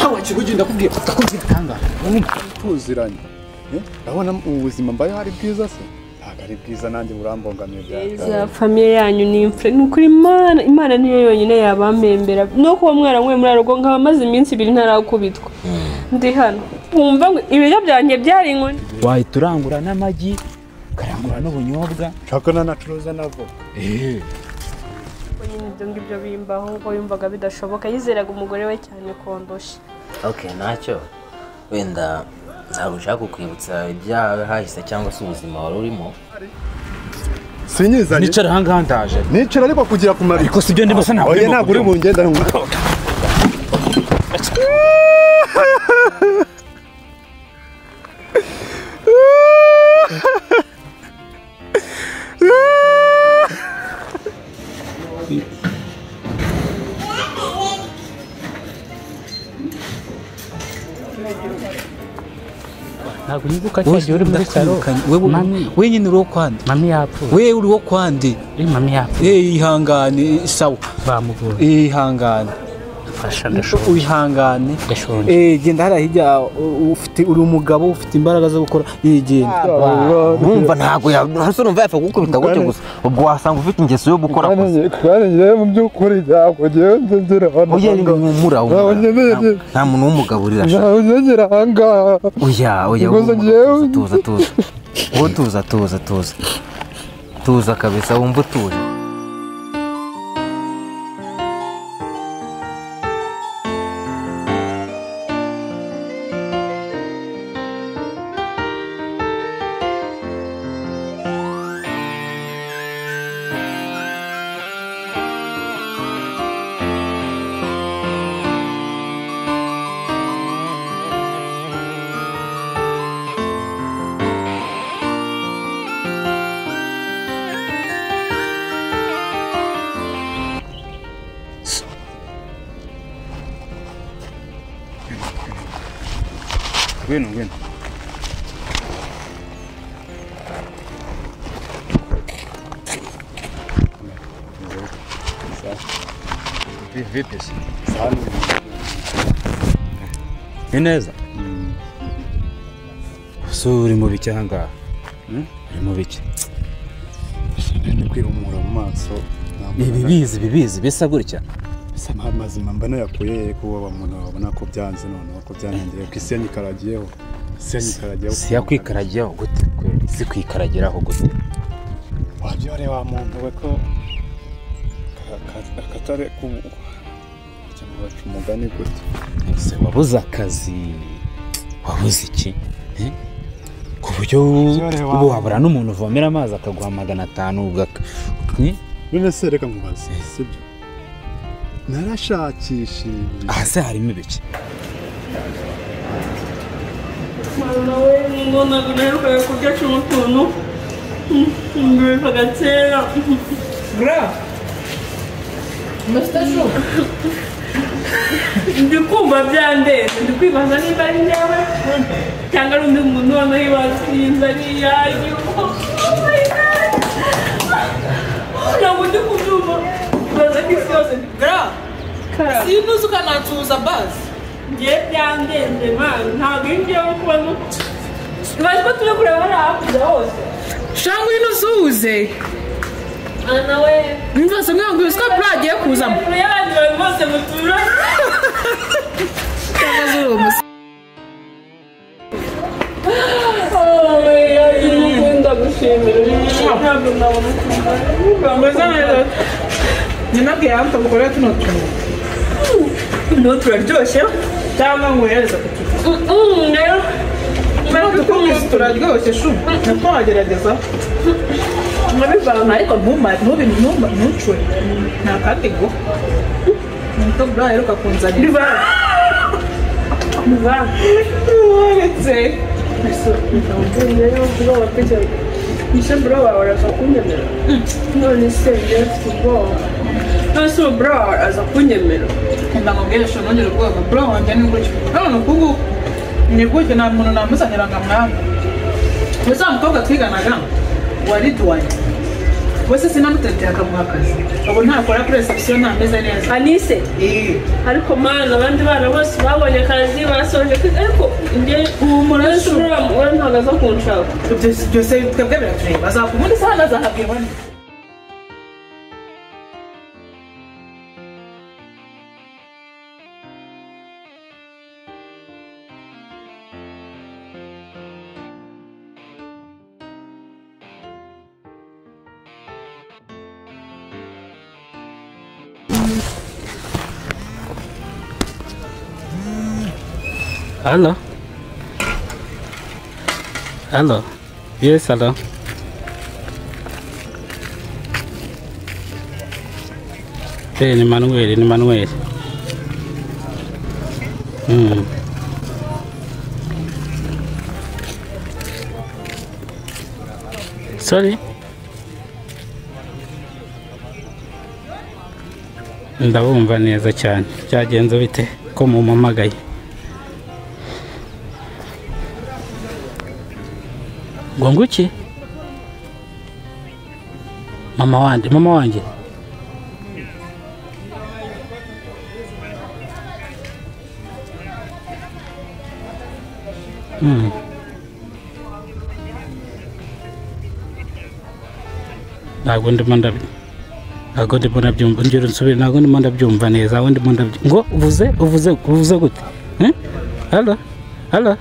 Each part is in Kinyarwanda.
ntawe kigugi ndakubwira kanga tuziranye ndabona ubuzima mbaye hari bwiza se ntago ari bwiza nanjye burambongamiye bya famille yanyu ni imfre nukuri Imana niyo yonyine yabamembera no kuba mwaramwe muri arugo nkaba maze iminsi 2 ntarakubitwa ndi hano wumva ngo ibiryo byanjye byari inkoni wayiturangura n'amagi karangura n'ubunyobwa shaka nanacuruza navo ibyo ngibyo bimbaho ngo yumvaga bidashoboka yizeraga umugore we cyane kondosha okay nacyo wenda ntabwo ushaka kukwibutsa ibyawe hahise cyangwa se ubuzima wari urimo sinyizanye nicara hangaha ndaje nicara ariko kugira kumara ariko sibyo ndimo sana oya ntabwo uri bungenda ntabwo nibuka cyagiye uri muri salo wewe nyine uri kwande mami yapfuye wewe uri wo kwande mami yapfuye ihangane sawa bamugora ihangane fasha ndashobora uyihangane genda harahijya ufite uri umugabo ufite imbaraga zo gukora genda numva ntago hasi numva yapfa gukubita gutyo gusa ubwo wasanga ufite ingeso yo gukora kandi ngiye mu byukuri ntabwo ngiye nzira hano oya mura nta muntu w'umugabo urira nzira hanga oya tuza kabisa wumva utuje Bueno. Vipi? Ineza. Suri mu bicyanga. Uri mu biki? Ndi kwihumura mu maso. Bibizi bisa gutya. Sama mazima mbana yakuye kuba bamuntu babona ko byanze none ko byanengeye ko isi yakaragiyeho. Si yakwikaragiyeho gute kweli? Si kwikaragiraho gute? Wabyore wa muntu we ko akatare ku cyangwa umugani gute? Se wabuze akazi. Wabuze iki? Ku buryo ubu wabura n'umuntu uvomera amazi akaguha 500 ugaka. None se reka mubaze sibyo? Narashakishije. Se harimo ibiki? Mwana we nona guneruka kurya cy'umutuntu. Ngwe pagatera. Bra. Mastasho. Ndikumva byande, ndikwibaza niba ari nyawe. Cyangwa undi muntu wano yibazinza ni yayo. Ntabwo ndikubyumva. Baza kisiose. Bra. Sinuzu kanatuza basi. Ngiye byandenze man, ntabwo ngiye kubona. Nibaziko turi kureba hakurya hose. Shangu inuzuze. Ana we. Nivase mwangu yuska plagiye kuzamo. Yabandi bose mutura. Kamazulo mus. Ndagushimira. Ntabwo ndabona kumva. Bameze neza. Ninabwiye hano gukora tuno tuntu. No turaryoshye cyangwa ngo yereza kutuza. Rero Tukumvise turaryoshye shu. Nako wagerageza. nkabivanga Ariko ntucwe. Nta katigo. Nito bra heruka kunzanira. biva Uretse. rero kuba wapica nishe bro wawe araza kunyemera none se njye ubwoba nose bro aza kunyemera Ndamubwira sho nongera ubwoba. Bro wanjye ni gutyo. None kugu ni gutyo nta muntu namuzanira ngo amwanga. Gusa mukobwa twiganaga wari tuwaye. wese sinamutetera akamuha akazi abo ntakora kuri reception ntameze neza Anise ariko mana abandi bana bose babonye akazi basoje ariko nge umurashura we ntagaza kunshaka byose twebwe biratureba azakubundi sana azahabwirwa Hello. Hello. Yes, hello. Ni Manuel. Sorry. Ndabumva neza cyane. Cyagenze bite ko mumpamagaye? Nguki? Mama wanjye. Ntabwo ndimo ndabyumva ngero nsubire ntabwo ndimo ndabyumva neza aho ndimo ngo uvuze gute? Hello.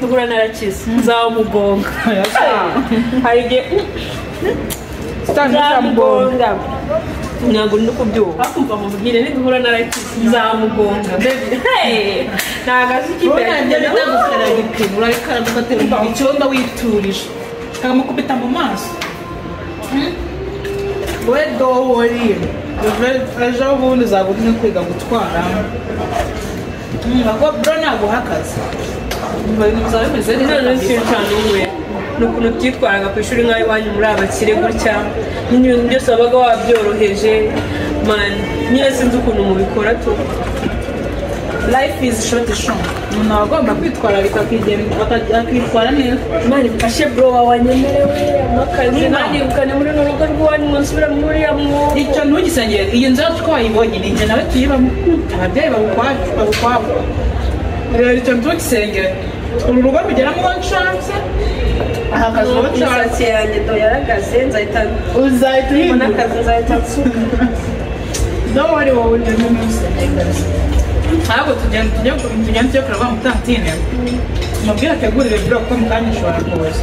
Duhura narakize nzamugonga harige nzamugonga ntabwo ndi kubyuka kumva mubwire niduhura narakize nzamugonga ntabwo azi ikipe ndagukaraga ipine urabikaraga ugatera icyondo witurije akamukubita mu maso we dowori ejo bundi uzabona kwiga gutwara bro naguha akazi ibintu bizaba bimeze neza cyane umwe nukuntu byitwaraga ku ishuri nk'aho iwanyu muri abakire gutya n'ibintu byose wabaga wabyoroheje man nyine sinzi ukuntu mubikora tu life is short umuntu aba agomba kwitwararika akitwara neza imana ifashe bro wawanyemerewe amakazi nanjye ukane muri n'urugo rw'iwanyu ngo nsubire muri ya mwuga icyo ntugisengere iyi nzu twayibonye ni njye nawe tuyibamo ababyeyi babukwabo rero icyo ntugisengere uru rugo rugeramo nshanse aha kazi imisatsi yanjye do yaragaze nzahita uhindura akazi nzahita nsuka nawe wari wowe ujya n'umusengere ntabwo tujya kureba mutantine mubwira ategurire biro kuko mu kanya ushobora kuza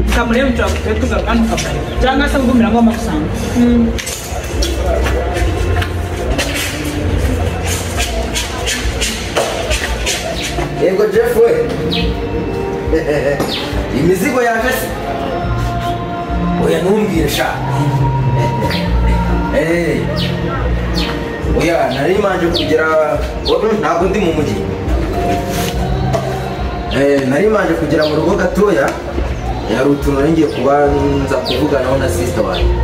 ukamureba ushobora kutubera tugaruka hano ukamureba cyangwa se ugumira ngo amafaranga Yego Jeff we imizigo yaje se oya ntumbwire sha oya nari manje kugera ntabwo ndi mu mujyi nari manje kugera mu rugo gatoya yari utuntu ngiye kubanza kuvuganaho na sister wanjye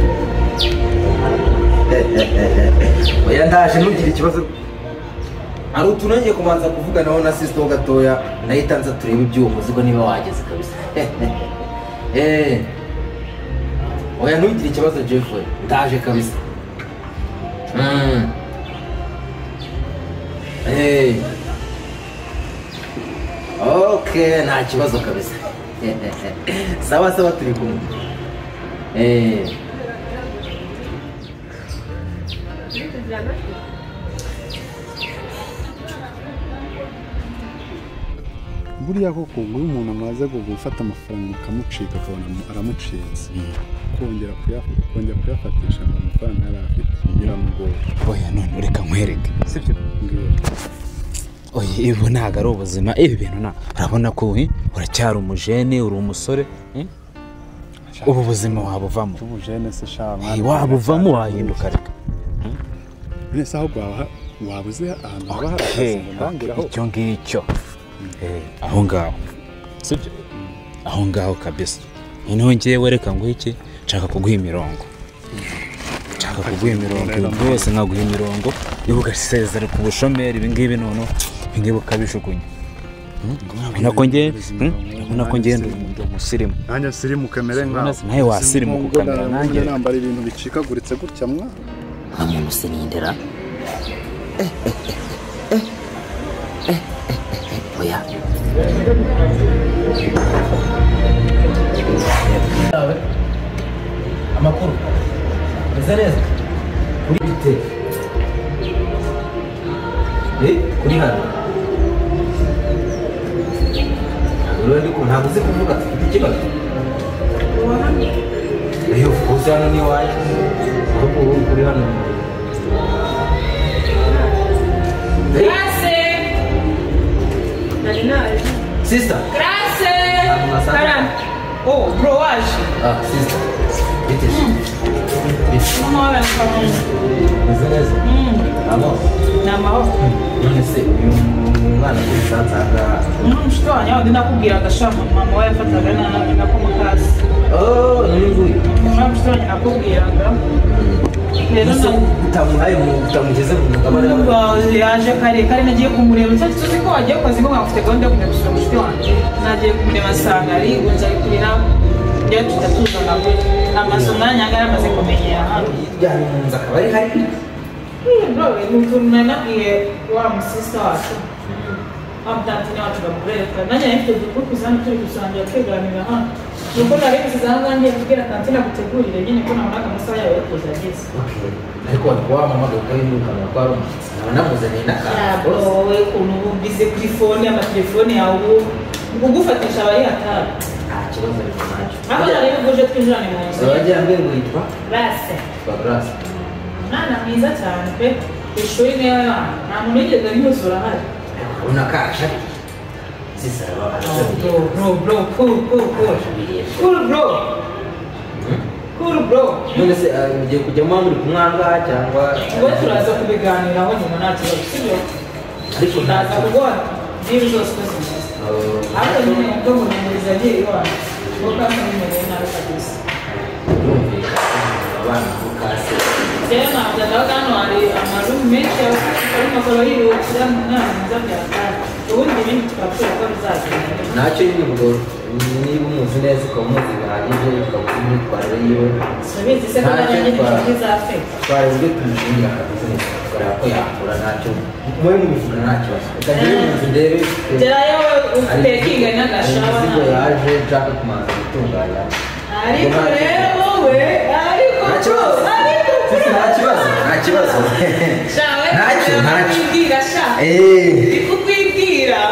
oya ndaje ntugire ikibazo hari utuntu ngiye kubanza kuvuganaho na sister gatoya nahita nza turebe iby'uwo muzigo niba wageze kabisa oya ntugire ikibazo Jeff we ndaje kabisa okay nta kibazo kabisa sawa sawa turi kumwe buriya koko ngo iyo umuntu amaze gufata amafaranga mukamucika akabona aramucitse kongera kuyafatisha amafaranga yari afite biramugora. Oya none reka nkwereke sibyo oya ibi ntabwo ari ubuzima ibi bintu urabona ko uracyari umujene uri umusore ubu buzima wabuvamo ubujene se sha wabuvamo wahinduka reka nese aho wabuze ahantu haba harakazi ngo ndangiraho icyo ngicyo aho ngaho sibyo aho ngaho kabisa noneho ngiye reka nguhe iki nshaka kuguha imirongo ibintu byose nkaguha imirongo niba ugasezera ku bushomeri ibingibi noneho ibingibi ukabishukunya nako ngenda umusirimu nanjye nsirimu kamere nkawe nawe wasirimu kukamera nanjye nambara ibintu bicikaguritse gutya mwa nka muntu usinindira oya amakuru meze neza kuri bite kuri hano ntabwo uzi kuvuga ufite ikibazo uzi hano ni iwacu ahubwo ubu kuri hano Grazie! Sister! Grazie! Oh, bro, waje. Sister. Bite. Mama wawe anafanya. Meze neza? Namaho. None se uyu mwana kuri sanza ngaha Mushiki wanjye wandi nakubwiraga shama mama we yafataga nabi nako mukasi. None nguyu Mushiki wanjye nakubwiraga rero utamugeze mu mugabane yaje kare nagiye kumureba cyane tuzi ko wagiye ku kazi ko mwafite gahunda yo kujya gusura mushiki wanjye nagiye kumureba asanga ari gunza ari kurira njyewe tutatuzana we amasomo yanjye yaramaze kumenyera hano yijyanye mu nzu akaba ari hari ni utuntu nanabwiye wa musista wacu abutantine wacu bamureka nanjye nahise dukukuza hano turi gusangira twiganira hano nuko nari nsize aha ngaha ngiye kubwira tantine agutegurire nyine ko nabonaga amasaha yawe yo kuza ageze ariko wamamaga ukabimukanwa ko ari umushyitsi nkaba namuzaniye n'akantu wowe ukuntu uba ubize kuri fone amatelefone yawe ugufatisha aba ari hatari nta kibazo ariko ntacyo aho nari buguje twinjirane mu nzu wagira ngo witwa Grace Grace umwana mwiza cyane pe ku ishuri niyo yana nta muntu wigeze arimuzura ahari urabona ko arashari Cool bro. None se mugiye kujyamo muri kumwanga cyangwa Ubu turaza kubiganiraho nyuma nta kibazo sibyo ariko ndaza kubona niba zose ukoze neza ariko nyine ubwo munyamuriza agiye iwacu ubwo kandi mumenyeye nabi kabisa abana mukase rero ntabwo ndabaga hano hari amazu menshi ari makoro yirukira mu nama mwiza bya kare ubundi ibindi tukabasura ko bizagenda ntacyo nyine ubwo niba umuzi neza ukaba umuzi bihagije ukaba uzi imyitwarire yiwe turabizi se ko nanjye inshuti za fe twari uburyo tumushingira akazi neza tukareba ko yakura ntacyo mube mubivuga nta kibazo reka njyewe mu nzu ndebe gerayo utekinga n'agashawa imizigo yaje nshaka kumanza gutunganya ariko rero wowe ariko nta kibazo shawe ntacyo kwibwira sha kukwibwira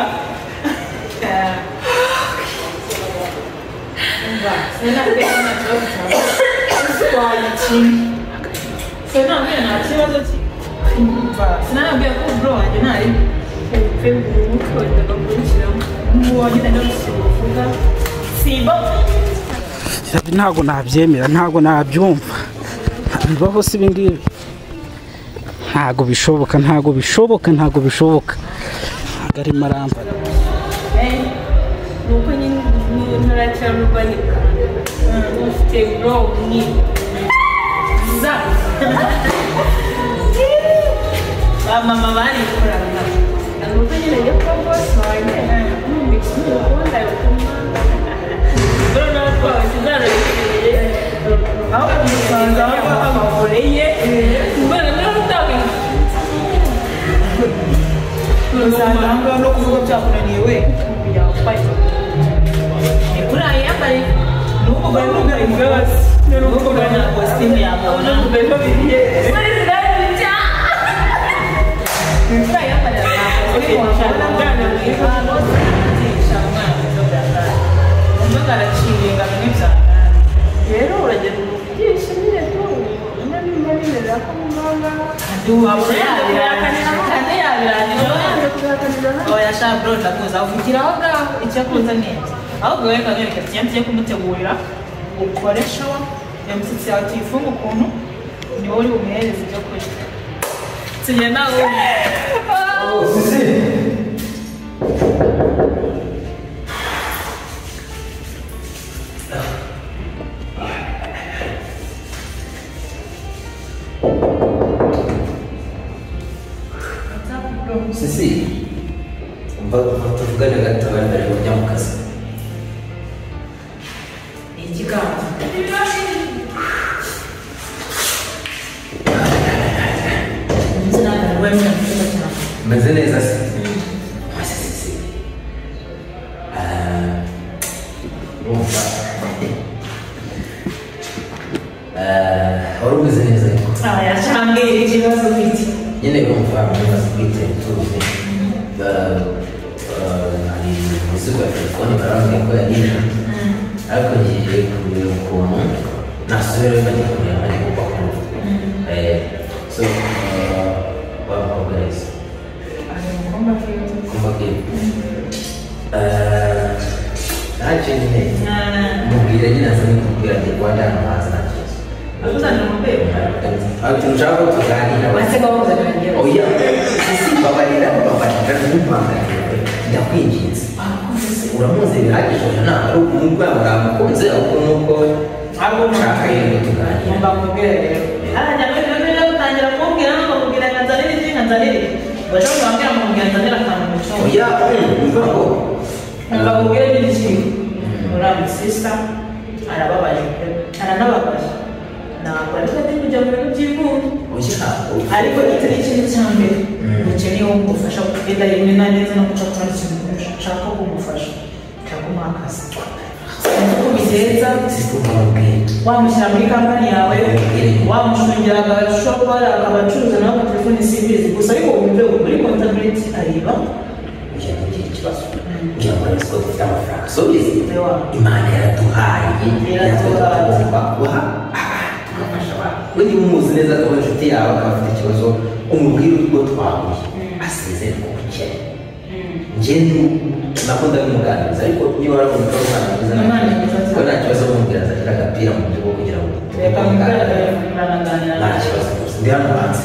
sinanabwira ko bro wanjye ntari ubukwe bw'umutwe wajya bakurikiramo wagenda ndagusubiza simba ntabwo nabyemera ntabwo nabyumva bibaho si ibingibi ntabwo bishoboka ntabwo arimo arambara ni uko nyine ntarakira mu rwanda ufite bro mwini za ba mama barikoraga ni uko nyine njya kuba bose wanjye numvise ukunda bro natwawe sinarabikiriye aho umusanga amahoreye mbona nawe utabizi uzanga no kuvuga byakunaniye we yambaye yambaye nuko bari n'ubwari imbabazi nuko bari na kositimu yamubona mbere bigiye rero uragenda umuvugisha nyine nimba bimera ko muganga yashaka bro ndakuza uvugira aho ngaho icyo akuza neza ahubwo wowe kanyereka tugiye kumutegurira ukore showa iyo misatsi yawe tuyifunga ukuntu ni wowe uri bumuhereze ibyo kurya tugenda wowe sisi umva tuvugane gato bari kujya mu kazi ikiganza meze neza se wari umeze neza ariko yacambwira ikibazo ufite nyine urumva ibibazo bwite tuzi hari imizigo ya telefone barambwira ko yarisha ariko ngiye kureba ukuntu nasubira bajya kureba ariko bakuru so wabakobwa neza kumva ko ntacyo nyine mubwira nyine asa n'ikubwira ati rwanda hano hanze nta kibazo uzana umupira tushaka ko tuganira wasega wuzanira oya babarira ndakwinginze uramuzi bihagije ntabwo ari umurwayi uramukunze ahubwo nuko nshaka rero tuganira mbamubwira rero arajya gutangira kumubwira no kumubwira nkanzanire iki nkanzanire baje kumubwira mubwira nzanire akantu mu cyumba oya umva ngo mbamubwira n'iki uriya sisita arababaye aranababaye ntabwo ariko ndi kujya mu bintu by'ivunja ariko iki ni ikintu cya mbere ukeneye wo kumufasha kugenda rimwe na neza no guca kuri ikintu ushaka kumufasha ushaka kumuha akazi uko bigenza wamushyira muri kampani yawe wamushungira agashopari akabacuruza nawe amatelefoni simbizi gusa ariko wumve muri kontabiliti areba ujya kugira ikibazo kugira ngo ariko dufite amafaranga so bizi imana yaraduhaye tugomba guha tugafasha abantu we niba umuzi neza akaba inshuti yawe akaba afite ikibazo umubwire ubwo twahuye asezere ku bukene njyewe nako ndabimuganiriza ariko niba warabona ko umwana mwiza ko nta kibazo kumubwira azakira agapira mu buryo bwo kugira ngo nta kibazo gusa ndi hano hanze